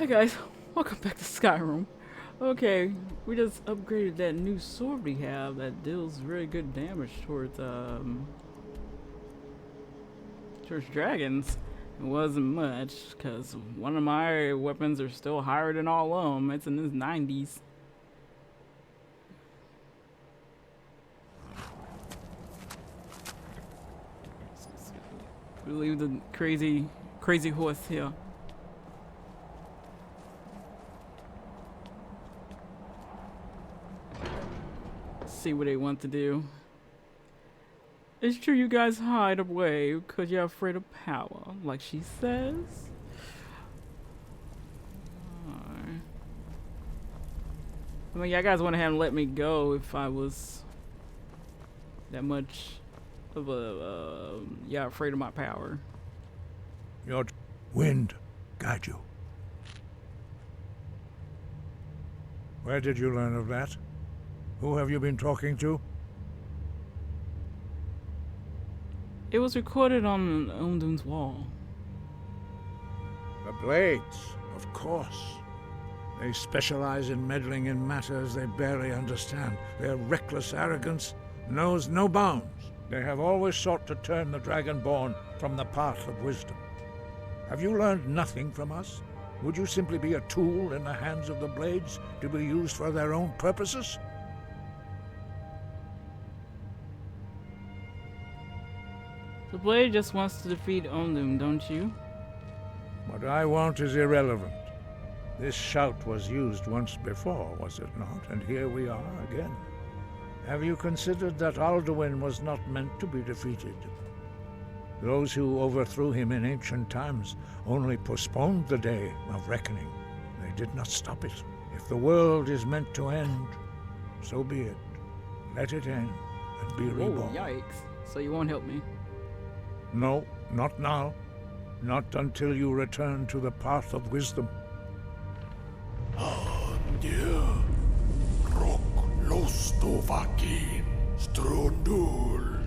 Hi guys, welcome back to Skyrim. Okay, we just upgraded that new sword we have that deals really good damage towards dragons. It wasn't much, because one of my weapons are still higher than all of them. It's in the 90s. We leave the crazy horse here. See what they want to do. It's true you guys hide away because you're afraid of power, like she says. I mean, you guys went ahead and let me go if I was that much of a, afraid of my power. Your wind guide you. Where did you learn of that? Who have you been talking to? It was recorded on Alduin's wall. The Blades, of course. They specialize in meddling in matters they barely understand. Their reckless arrogance knows no bounds. They have always sought to turn the Dragonborn from the path of wisdom. Have you learned nothing from us? Would you simply be a tool in the hands of the Blades to be used for their own purposes? The Blade just wants to defeat Alduin, don't you? What I want is irrelevant. This shout was used once before, was it not? And here we are again. Have you considered that Alduin was not meant to be defeated? Those who overthrew him in ancient times only postponed the day of reckoning. They did not stop it. If the world is meant to end, so be it. Let it end and be reborn. Yikes. So you won't help me? No, not now. Not until you return to the path of wisdom. Dieu, rock lostovakin, strundul,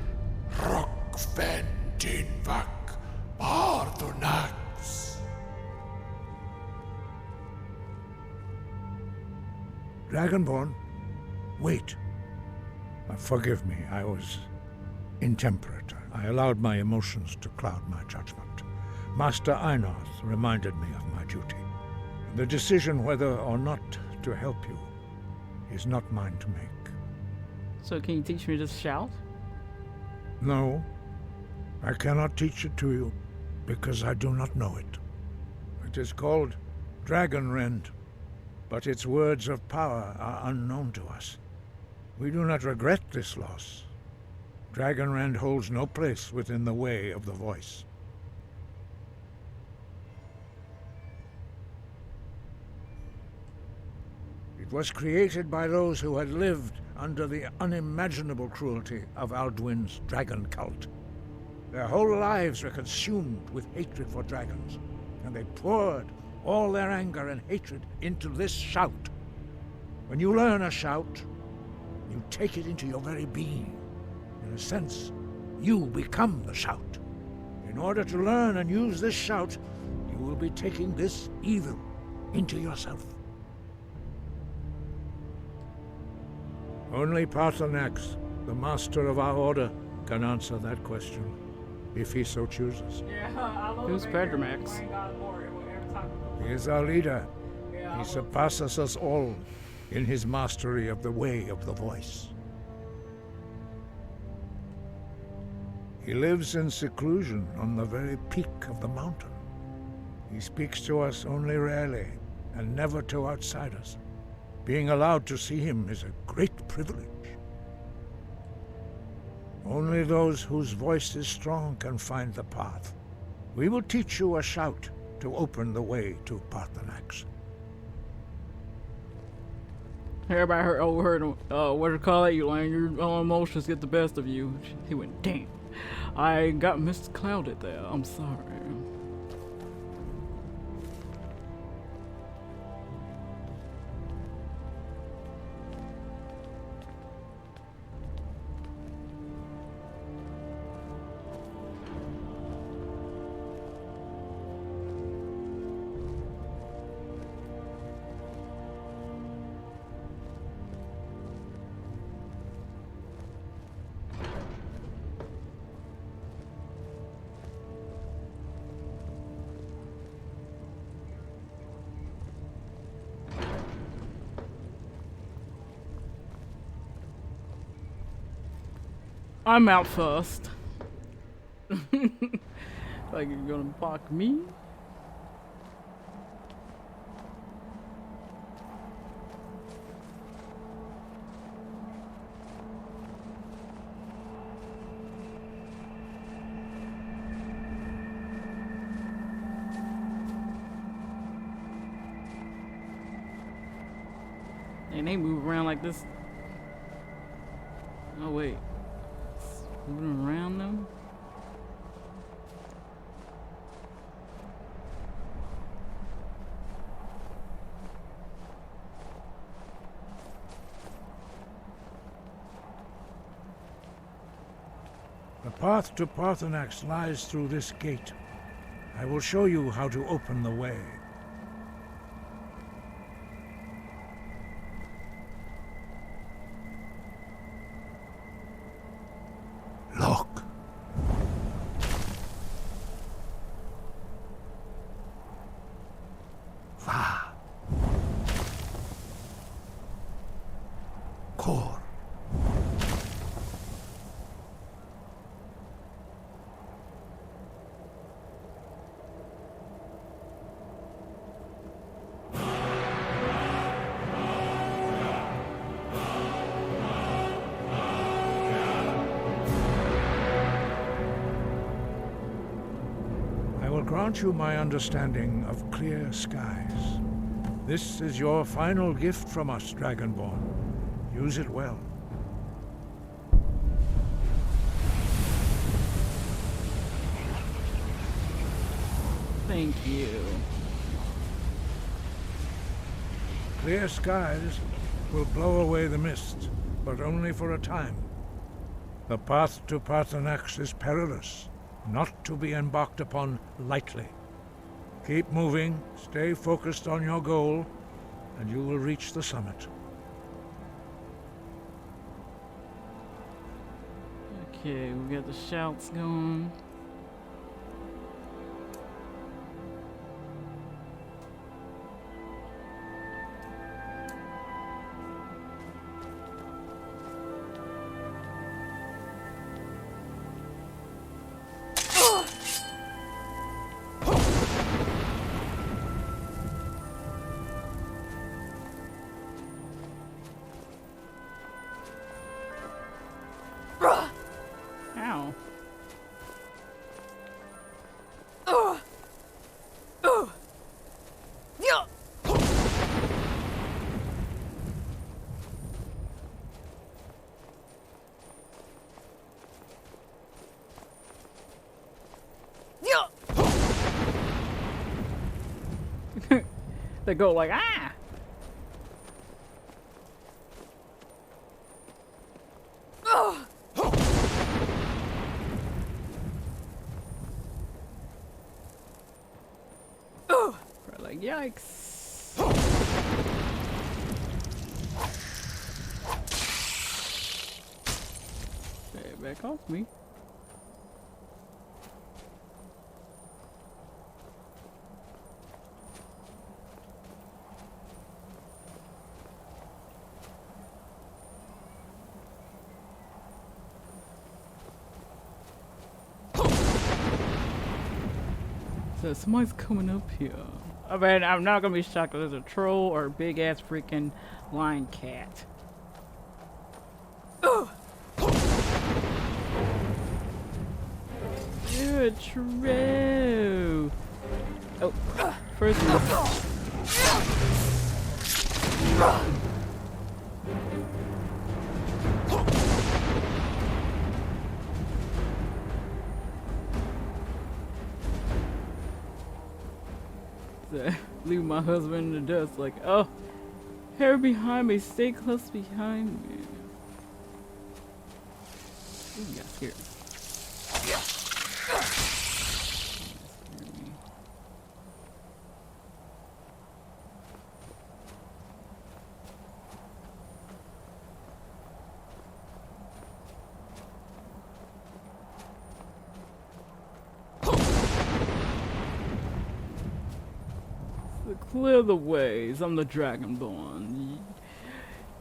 rock ventinvak, pardonax. Dragonborn, wait. Forgive me, I was intemperate. I allowed my emotions to cloud my judgment. Master Einarth reminded me of my duty. The decision whether or not to help you is not mine to make. So can you teach me to shout? No, I cannot teach it to you because I do not know it. It is called Dragon Rend, but its words of power are unknown to us. We do not regret this loss. Dragon Rend holds no place within the way of the voice. It was created by those who had lived under the unimaginable cruelty of Alduin's dragon cult. Their whole lives were consumed with hatred for dragons, and they poured all their anger and hatred into this shout. When you learn a shout, you take it into your very being. In a sense, you become the shout. In order to learn and use this shout, you will be taking this evil into yourself. Only Parthenax, the master of our order, can answer that question, if he so chooses. Who's Parthenax? He is our leader. He surpasses us all in his mastery of the way of the voice. He lives in seclusion on the very peak of the mountain. He speaks to us only rarely, and never to outsiders. Being allowed to see him is a great privilege. Only those whose voice is strong can find the path. We will teach you a shout to open the way to Parthenax. Everybody overheard what do you call it? You letting your own emotions get the best of you. He went, damn. I got misclouded there. I'm sorry. I'm out first. Like you're gonna block me? And they move around like this. Oh wait, it's moving around them. The path to Parthenax lies through this gate. I will show you how to open the way. Look. Va. Kor. Grant you my understanding of clear skies. This is your final gift from us, Dragonborn. Use it well. Thank you. Clear skies will blow away the mist, but only for a time. The path to Parthenax is perilous, not to be embarked upon lightly. Keep moving, stay focused on your goal, and you will reach the summit. Okay, we got the shouts going. Ow. They go like, ah! Like, yikes. Okay, back off me. So somebody's coming up here. I mean, I'm not gonna be shocked if there's a troll or a big ass freaking lion cat. You're true. Oh, first leave my husband in the dust like, oh, hair behind me, stay close behind me. Ooh, got scared. Clear the ways. I'm the Dragonborn.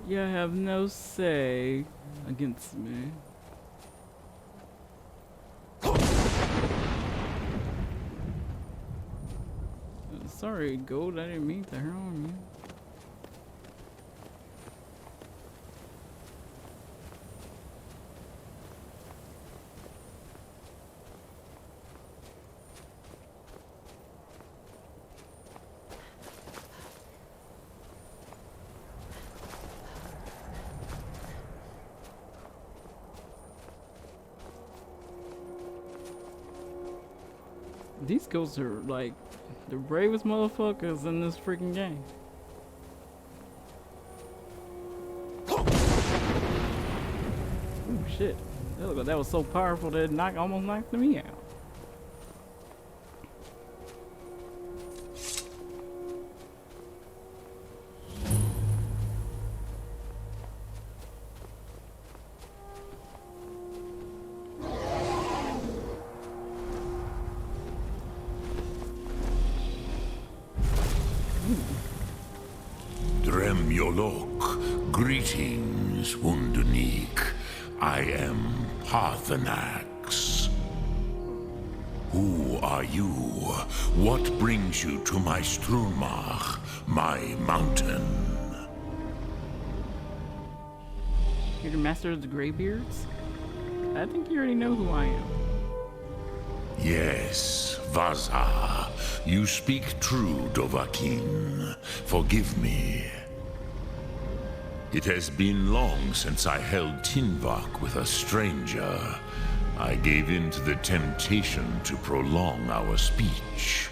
You have no say against me. sorry, Gold. I didn't mean to harm you. These ghosts are like the bravest motherfuckers in this freaking game. Oh shit. That was so powerful that it almost knocked me out. Greetings, Wundernik. I am Parthenax. Who are you? What brings you to my Strunmach, my mountain? You're the master of the Greybeards? I think you already know who I am. Yes, Vaza. You speak true, Dovahkiin. Forgive me. It has been long since I held Tinvak with a stranger. I gave in to the temptation to prolong our speech.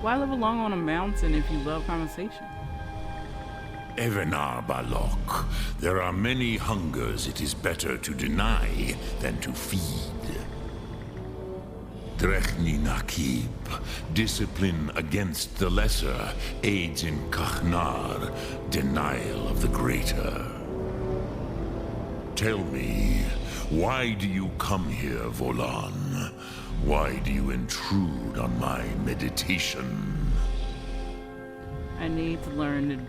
Why live alone on a mountain if you love conversation? Evenar Balok, there are many hungers it is better to deny than to feed. Drechni Nakib, discipline against the lesser aids in Kachnar, denial of the greater. Tell me, why do you come here, Volan? Why do you intrude on my meditation? I need to learn the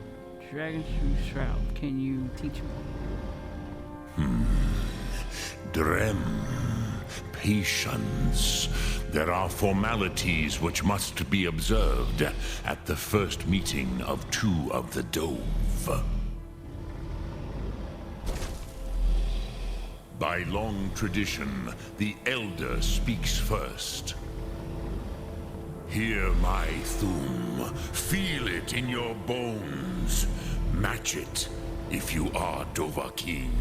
Dragon Shroud. Can you teach me? Drem. Patience. There are formalities which must be observed at the first meeting of two of the Dove. By long tradition, the Elder speaks first. Hear my Thum. Feel it in your bones. Match it if you are Dovahkiin.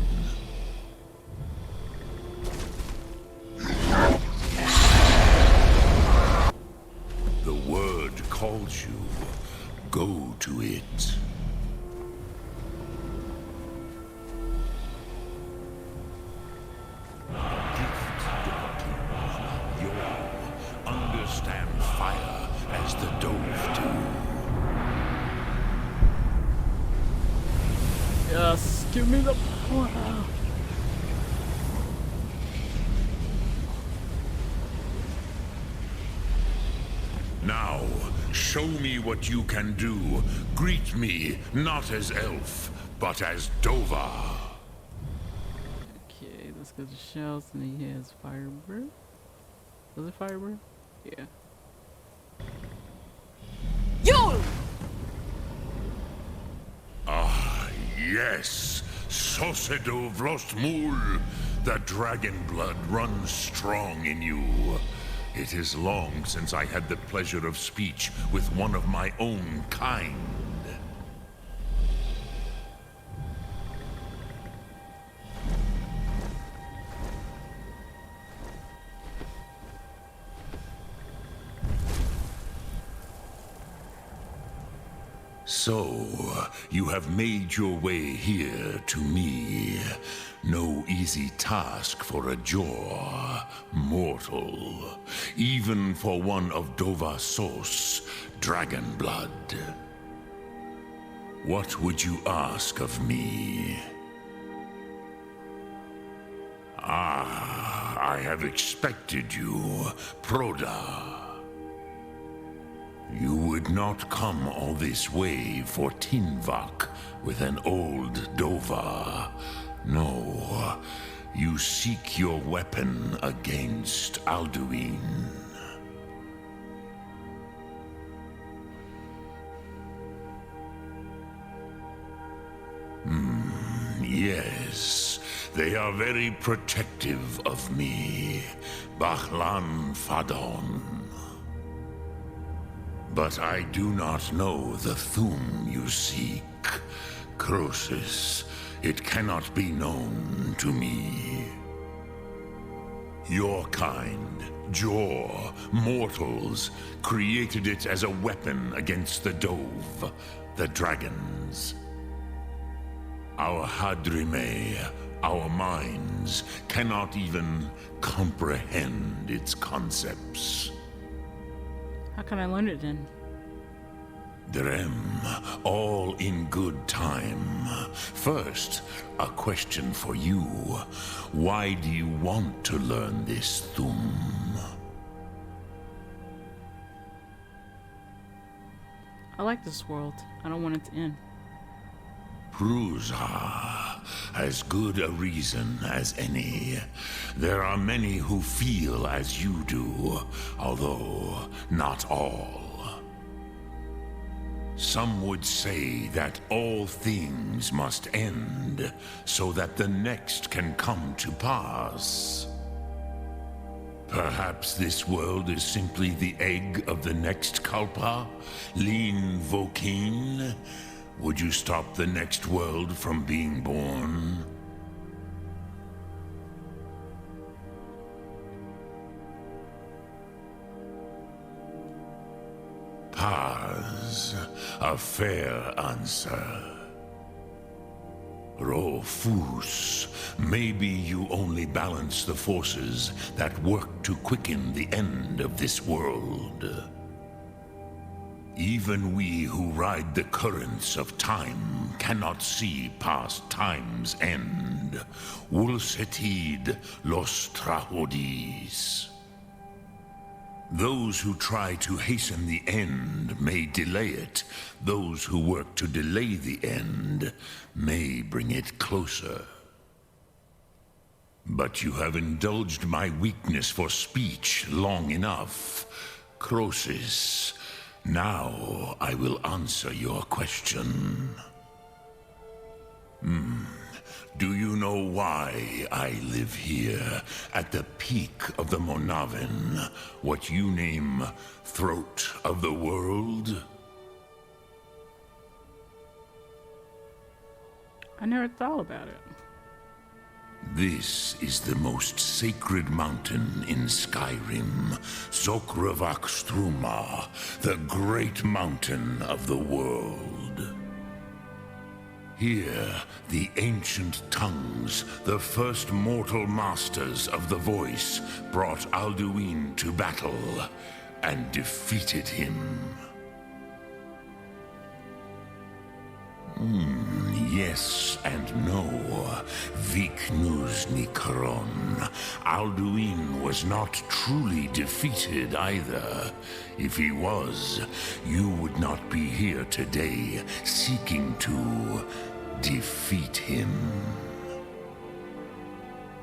The word calls you. Go to it. Understand fire as the Dove do. Yes, give me the power. Now, show me what you can do. Greet me, not as elf, but as Dova. Okay, let's go to Shells, and he has Firebird. Was it Firebird? Yeah. Yule! Ah, yes. Sosedo Vrostmul. The dragon blood runs strong in you. It is long since I had the pleasure of speech with one of my own kind. So, you have made your way here to me. No easy task for a Jor, mortal. Even for one of Dova Sos, dragon blood. What would you ask of me? Ah, I have expected you, Proda. You would not come all this way for Tinvak with an old Dova. No, You seek your weapon against Alduin. Yes, they are very protective of me, Bachlan Fadon. But I do not know the Thum you seek, Croesus. It cannot be known to me. Your kind, Jor, mortals, created it as a weapon against the Dove, the dragons. Our Hadrime, our minds, cannot even comprehend its concepts. How can I learn it then? Drem, all in good time. First, a question for you. Why do you want to learn this Thum? I like this world. I don't want it to end. Prusa, as good a reason as any. There are many who feel as you do, although not all. Some would say that all things must end, so that the next can come to pass. Perhaps this world is simply the egg of the next Kalpa, Lin Vokin. Would you stop the next world from being born? Paz, a fair answer. Rofus, maybe you only balance the forces that work to quicken the end of this world. Even we who ride the currents of time cannot see past time's end. Wulsetid los trahodis. Those who try to hasten the end may delay it. Those who work to delay the end may bring it closer. But you have indulged my weakness for speech long enough. Croesus, now I will answer your question. Do you know why I live here, at the peak of the Monavin, what you name Throat of the World? I never thought about it. This is the most sacred mountain in Skyrim, Zokravak Struma, the great mountain of the world. Here, the ancient tongues, the first mortal masters of the voice, brought Alduin to battle and defeated him. Yes and no. Viknus Nikron. Alduin was not truly defeated either. If he was, you would not be here today seeking to defeat him.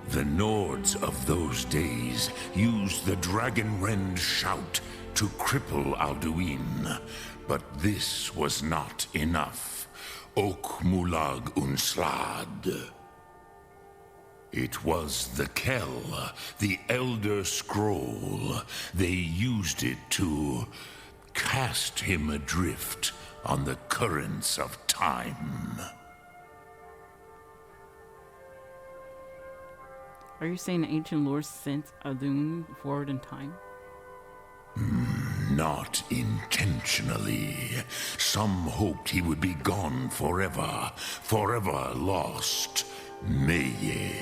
The Nords of those days used the Dragonrend shout to cripple Alduin, but this was not enough. Ok Mulag Unslad. It was the Kell, the Elder Scroll. They used it to cast him adrift on the currents of time. Are you saying the ancient lords sent Alduin forward in time? Not intentionally. Some hoped he would be gone forever, forever lost. Meye.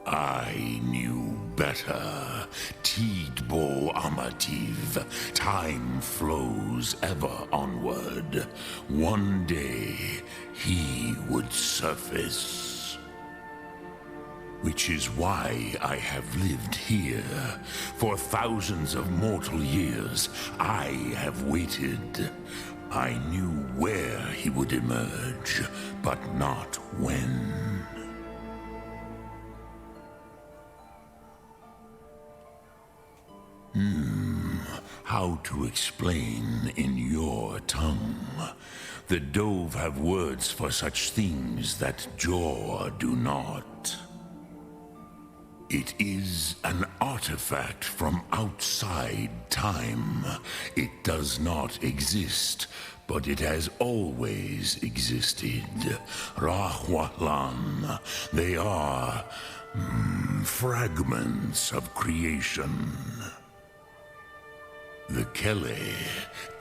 I knew better. Tidbo Amativ. Time flows ever onward. One day, he would surface. Which is why I have lived here. For thousands of mortal years, I have waited. I knew where he would emerge, but not when. How to explain in your tongue? The Dove have words for such things that Jor do not. It is an artifact from outside time. It does not exist, but it has always existed. Rahwalan. They are fragments of creation. The Kele,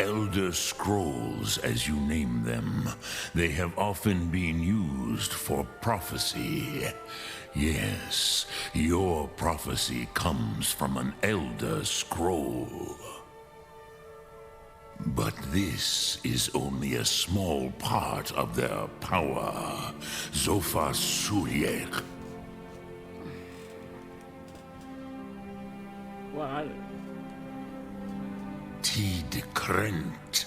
Elder Scrolls as you name them, they have often been used for prophecy. Yes, your prophecy comes from an Elder Scroll. But this is only a small part of their power. Zofa Suyek. Well, Tid Krent.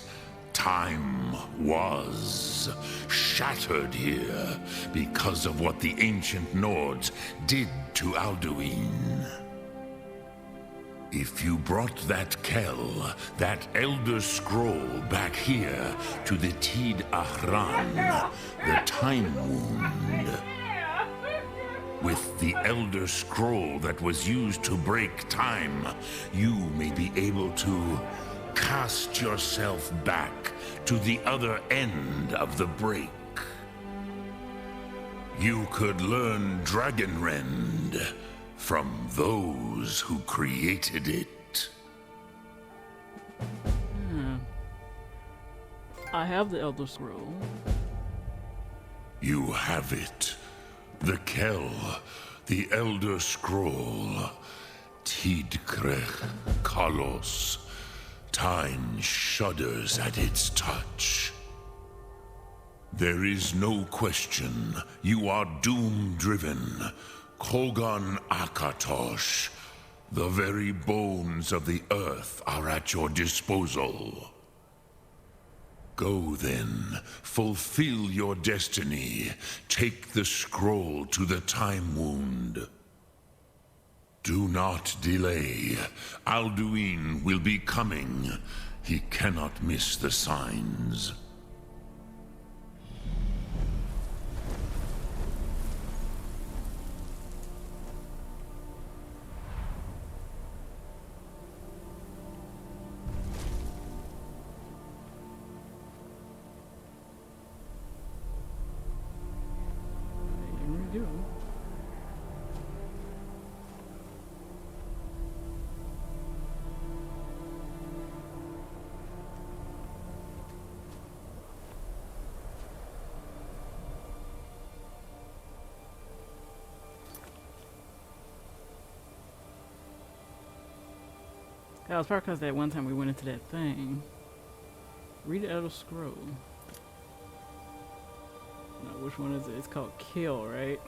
Time was shattered here because of what the ancient Nords did to Alduin. If you brought that Kel, that Elder Scroll back here to the Tid Ahran, the Time Wound, with the Elder Scroll that was used to break time, you may be able to cast yourself back to the other end of the break. You could learn Dragonrend from those who created it. I have the Elder Scroll. You have it. The Kel, the Elder Scroll. Tidkrech Kalos. Time shudders at its touch. There is no question. You are doom-driven. Kogan Akatosh. The very bones of the earth are at your disposal. Go then, fulfill your destiny. Take the scroll to the Time Wound. Do not delay. Alduin will be coming. He cannot miss the signs. Yeah, it was probably because that one time we went into that thing. Read the Elder Scroll. No, which one is it? It's called Kill, right?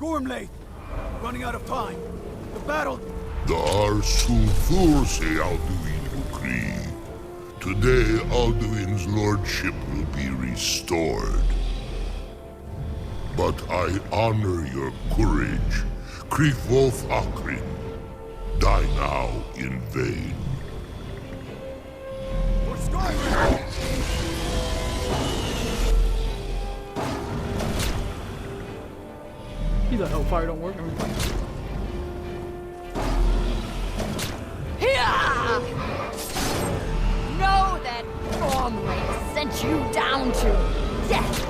Gormley! Running out of time. The battle... The Arsulthurse Alduin Ukri. Today, Alduin's lordship will be restored. But I honor your courage. Krifwolf Akrin. Die now in vain. For Skyrim! He's a hellfire don't work. Here! Know that Gormley sent you down to death!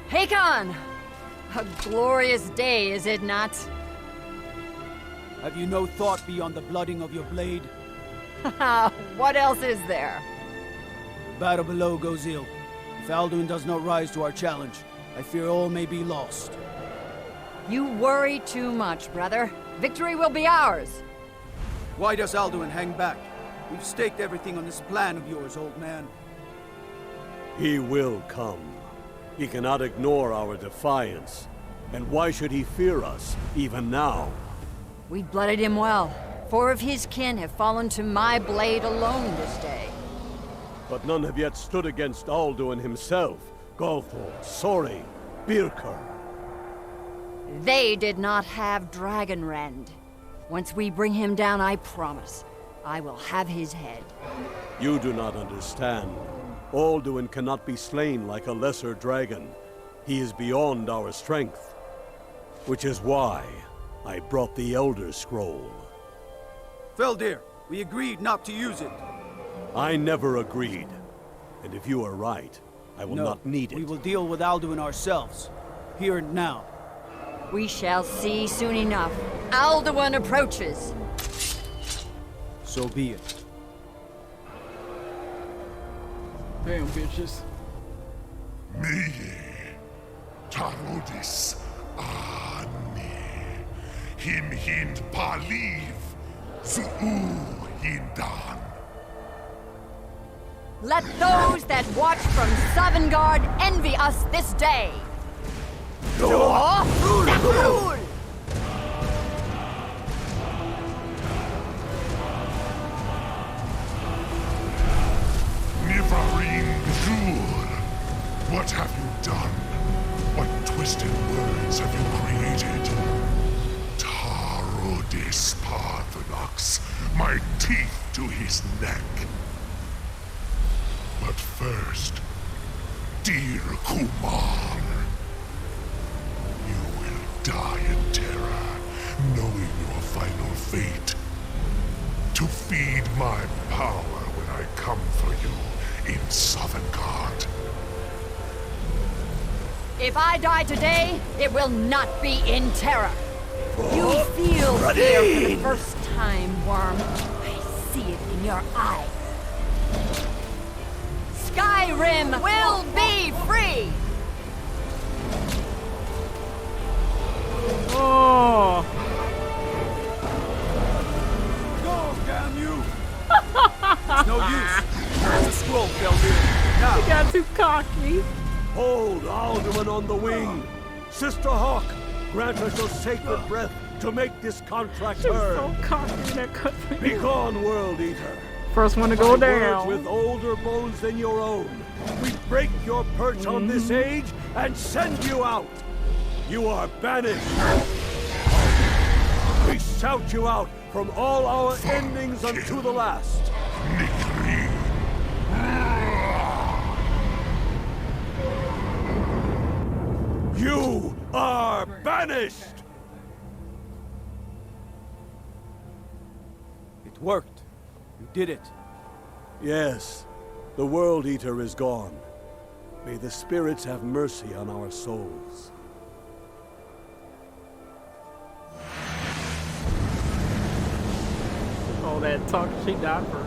Hakon! A glorious day, is it not? Have you no thought beyond the blooding of your blade? What else is there? Battle below goes ill. If Alduin does not rise to our challenge, I fear all may be lost. You worry too much, brother. Victory will be ours. Why does Alduin hang back? We've staked everything on this plan of yours, old man. He will come. He cannot ignore our defiance. And why should he fear us, even now? We blooded him well. 4 of his kin have fallen to my blade alone this day. But none have yet stood against Alduin himself. Galthor, Sori, Birkir. They did not have Dragonrend. Once we bring him down, I promise, I will have his head. You do not understand. Alduin cannot be slain like a lesser dragon. He is beyond our strength. Which is why I brought the Elder Scroll. Feldir, we agreed not to use it. I never agreed. And if you are right, I will not need it. We will deal with Alduin ourselves. Here and now. We shall see soon enough. Alduin approaches. So be it. Damn, bitches. Miye, Tarodis, Ani, Him Hind Paliv, Zuu Hindan. Let those that watch from Sovngarde envy us this day. Nivarin Zur, what have you done? What twisted words have you created? Tarodis Parthenax, my teeth to his neck. But first, dear Kumar, you will die in terror, knowing your final fate. To feed my power when I come for you in Sovngarde. If I die today, it will not be in terror. You feel fear for the first time, Worm. I see it in your eyes. Skyrim will be free! Oh, Go, damn you! It's no use. There's a scroll, Feldir. Now. he got too cocky. Hold Alduin on the wing! Sister Hawk, grant us your sacred breath to make this contract She's heard. so cocky in that country. Begone, World Eater! First one to go By down. words with older bones than your own, we break your perch on this age and send you out! You are banished! We shout you out from all our endings unto the last! Nikri. You are banished! It worked. You did it. Yes, the World Eater is gone. May the spirits have mercy on our souls. All that talk, she died for.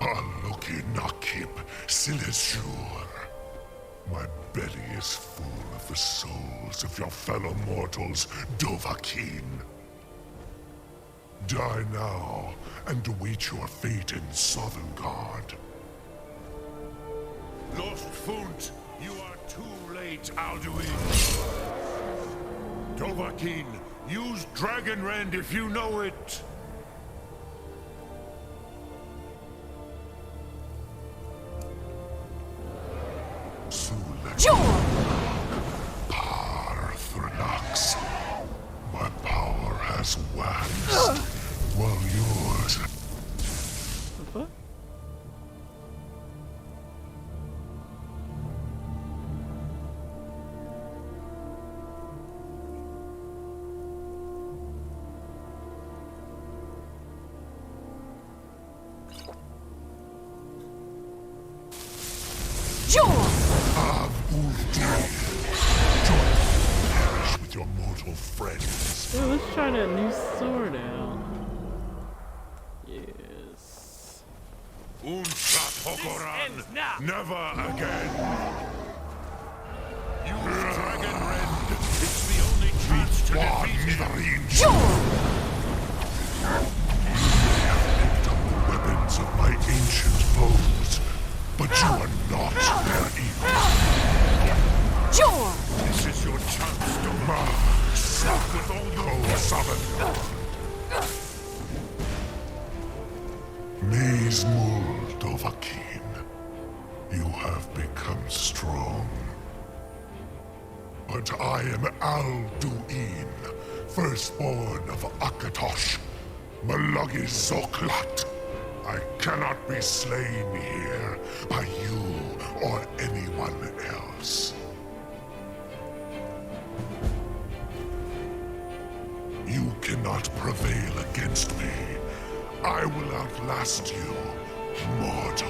Aloki Nakib Silesur. My belly is full of the souls of your fellow mortals, Dovahkiin. Die now, and await your fate in Sovngarde. Lost Funt, you are too late, Alduin. Dovahkiin, use Dragonrend if you know it. Parthenax. My power has waxed, while yours... The fuck? Perish with your mortal friends. Dude, let's try that new sword out. Yes. Unsa Pokoran, never again. Dragonrend. It's the only chance to defeat him. Weapons of my ancient foes, but you are not their equal. Sure! This is your chance to with all your Summon. Maze-Mul Dovahkiin, you have become strong. But I am Alduin, firstborn of Akatosh, Malugis Zoklat. I cannot be slain here by you or anyone else. You cannot prevail against me. I will outlast you, mortal.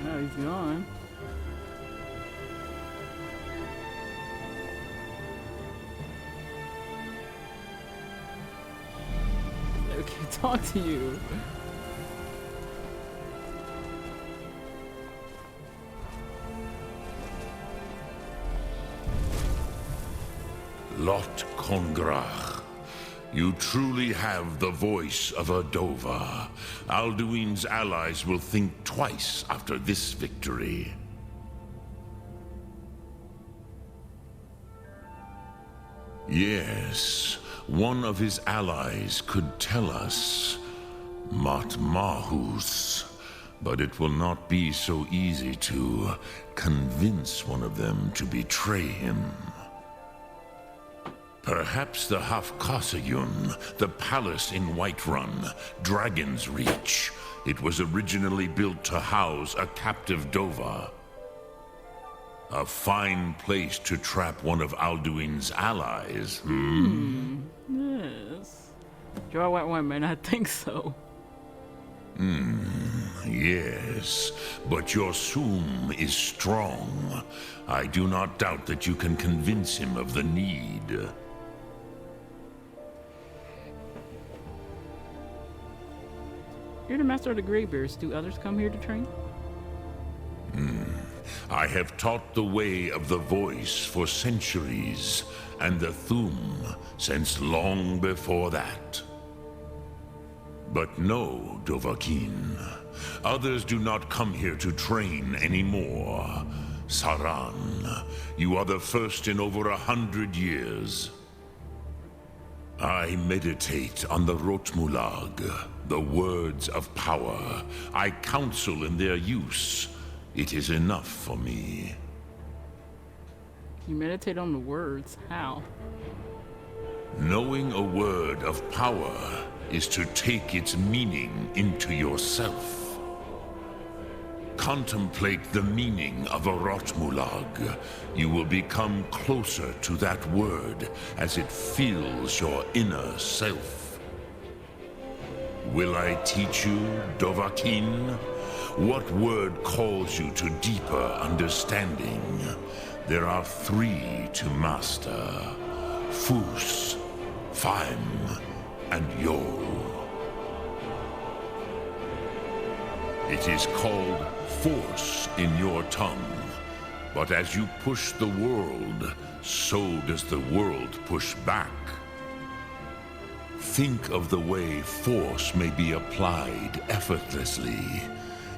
Now he's gone. Okay, talk to you. Lot Kongrach. You truly have the voice of a Dova. Alduin's allies will think twice after this victory. Yes, one of his allies could tell us Matmahus, but it will not be so easy to convince one of them to betray him. Perhaps the Hafkasayun, the palace in Whiterun, Dragon's Reach. It was originally built to house a captive Dova. A fine place to trap one of Alduin's allies, Yes. Do I want one, man? I think so. Yes, but your Sum is strong. I do not doubt that you can convince him of the need. You're the master of the Greybeards. Do others come here to train? I have taught the way of the voice for centuries, and the Thum since long before that. But no, Dovahkiin. Others do not come here to train anymore. Saran, you are the first in over 100 years. I meditate on the Rotmulag, the words of power. I counsel in their use. It is enough for me. You meditate on the words. How? Knowing a word of power is to take its meaning into yourself. Contemplate the meaning of a Rotmulag. You will become closer to that word as it fills your inner self. Will I teach you, Dovahkiin? What word calls you to deeper understanding? There are 3 to master: Fus, Faim, and Yol. It is called force in your tongue, but as you push the world, so does the world push back. Think of the way force may be applied effortlessly.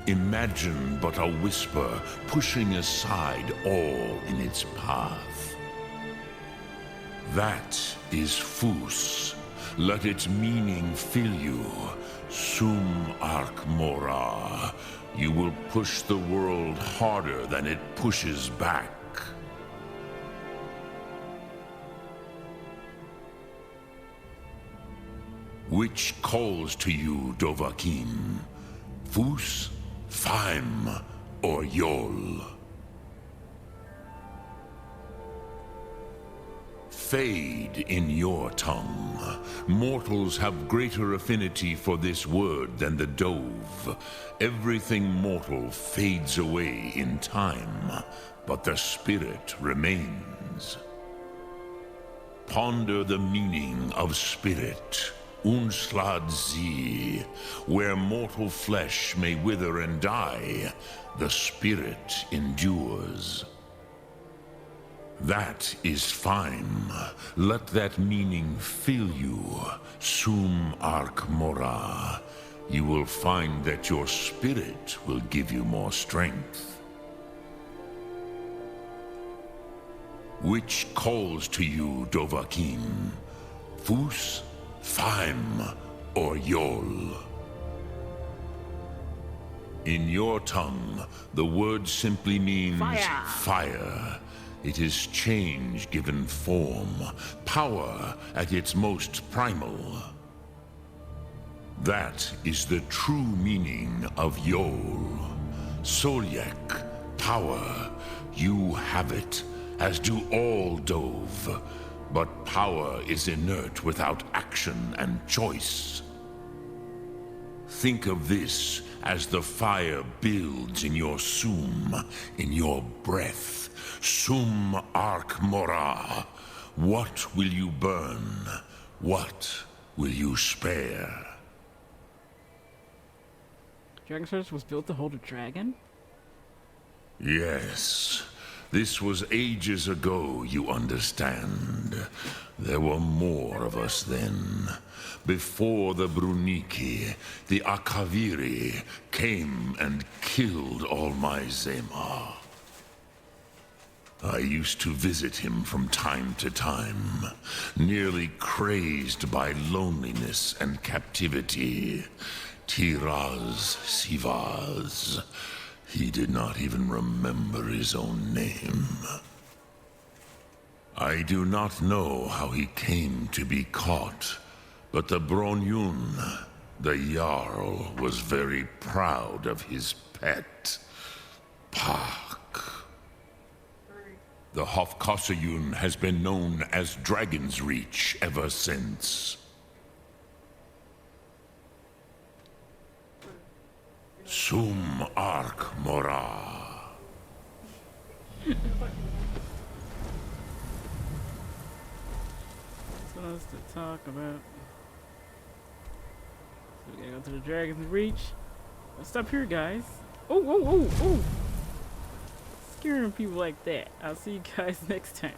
Imagine but a whisper pushing aside all in its path. That is Fus. Let its meaning fill you. Sum Ark Mora. You will push the world harder than it pushes back. Which calls to you, Dovahkiin? Fus, Faim, or Yol? Fade in your tongue. Mortals have greater affinity for this word than the Dove. Everything mortal fades away in time, but the spirit remains. Ponder the meaning of spirit. Unslad sie, where mortal flesh may wither and die, the spirit endures. That is fine. Let that meaning fill you. Sum arc mora. You will find that your spirit will give you more strength. Which calls to you, Dovahkiin? Fus, Faim, or Yol? In your tongue, the word simply means fire. It is change given form, power at its most primal. That is the true meaning of Yol. Solyek, power. You have it, as do all Dove. But power is inert without action and choice. Think of this as the fire builds in your sum, in your breath. Sum arc mora. What will you burn? What will you spare? Dragon Fortress was built to hold a dragon? Yes. This was ages ago, you understand. There were more of us then. Before the Bruniki, the Akaviri came and killed all my Zema. I used to visit him from time to time, nearly crazed by loneliness and captivity. Tiraz Sivaz. He did not even remember his own name. I do not know how he came to be caught, but the Bronyun, the Jarl, was very proud of his pet, Pak. The Hofkossayun has been known as Dragon's Reach ever since. Sum arc mora. What else to talk about? So we gotta go to the Dragon's Reach. Let's stop here, guys. Oh! Scaring people like that. I'll see you guys next time.